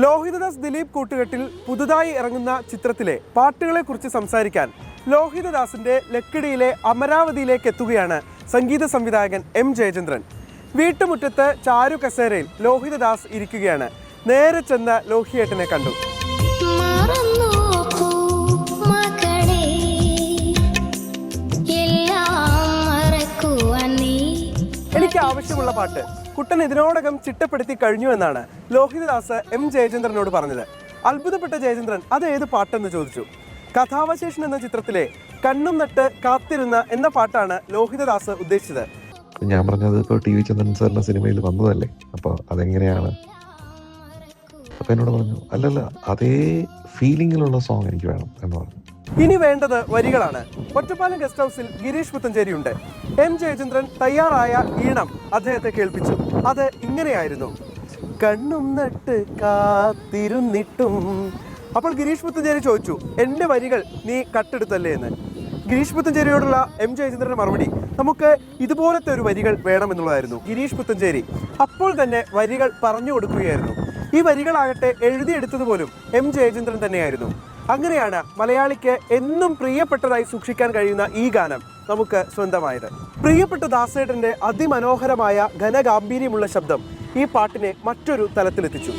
ലോഹിതദാസ് ദിലീപ് കൂട്ടുകെട്ടിൽ പുതുതായി ഇറങ്ങുന്ന ചിത്രത്തിലെ പാട്ടുകളെക്കുറിച്ച് സംസാരിക്കാൻ ലോഹിതദാസിന്റെ ലക്കിടിയിലെ അമരാവതിയിലേക്ക് എത്തുകയാണ് സംഗീത സംവിധായകൻ എം ജയചന്ദ്രൻ. വീട്ടുമുറ്റത്ത് ചാരു കസേരയിൽ ലോഹിതദാസ് ഇരിക്കുകയാണ്. നേരെ ചെന്ന ലോഹിയേട്ടനെ കണ്ടു. എനിക്ക് ആവശ്യമുള്ള പാട്ട് കുട്ടൻ ഇതിനോടകം ചിട്ടപ്പെടുത്തി കഴിഞ്ഞു എന്നാണ് ലോഹിതദാസ് എം ജയചന്ദ്രനോട് പറഞ്ഞത്. അത്ഭുതപ്പെട്ട ജയചന്ദ്രൻ അത് ഏത് പാട്ടെന്ന് ചോദിച്ചു. കഥാവശേഷൻ എന്ന ചിത്രത്തിലെ കണ്ണും നട്ട് കാത്തിരുന്ന എന്ന പാട്ടാണ് ലോഹിതദാസ് ഉദ്ദേശിച്ചത്. ഞാൻ പറഞ്ഞത് ഇപ്പോൾ ടി വി ചന്ദ്രൻ സാറിന്റെ സിനിമയിൽ വന്നതല്ലേ, അപ്പോൾ അതെങ്ങനെയാണ്? അപ്പൊ എന്നോട് പറഞ്ഞു, അല്ലല്ല, അതേ ഫീലിങ്ങിലുള്ള സോങ് എനിക്ക് വേണം എന്ന് പറഞ്ഞു. ഇനി വേണ്ടത് വരികളാണ്. ഒറ്റപ്പാലം ഗസ്റ്റ് ഹൗസിൽ ഗിരീഷ് പുത്തഞ്ചേരിയുണ്ട്. എം ജയചന്ദ്രൻ തയ്യാറായ ഈണം അദ്ദേഹത്തെ കേൾപ്പിച്ചു. അത് ഇങ്ങനെയായിരുന്നു: കണ്ണും നട്ട് കാത്തിരുന്നിട്ടും. അപ്പോൾ ഗിരീഷ് പുത്തഞ്ചേരി ചോദിച്ചു, എൻ്റെ വരികൾ നീ കട്ടെടുത്തല്ലേ എന്ന്. ഗിരീഷ് പുത്തഞ്ചേരിയോടുള്ള എം ജയചന്ദ്രന്റെ മറുപടി, നമുക്ക് ഇതുപോലത്തെ ഒരു വരികൾ വേണമെന്നുള്ളതായിരുന്നു. ഗിരീഷ് പുത്തഞ്ചേരി അപ്പോൾ തന്നെ വരികൾ പറഞ്ഞു കൊടുക്കുകയായിരുന്നു. ഈ വരികളാകട്ടെ എഴുതിയെടുത്തത് പോലും എം ജയചന്ദ്രൻ തന്നെയായിരുന്നു. അങ്ങനെയാണ് മലയാളിക്ക് എന്നും പ്രിയപ്പെട്ടതായി സൂക്ഷിക്കാൻ കഴിയുന്ന ഈ ഗാനം നമുക്ക് സ്വന്തമായത്. പ്രിയപ്പെട്ട ദാസേട്ടന്റെ അതിമനോഹരമായ ഘനഗാംഭീര്യമുള്ള ശബ്ദം ഈ പാട്ടിനെ മറ്റൊരു തലത്തിലെത്തിച്ചു.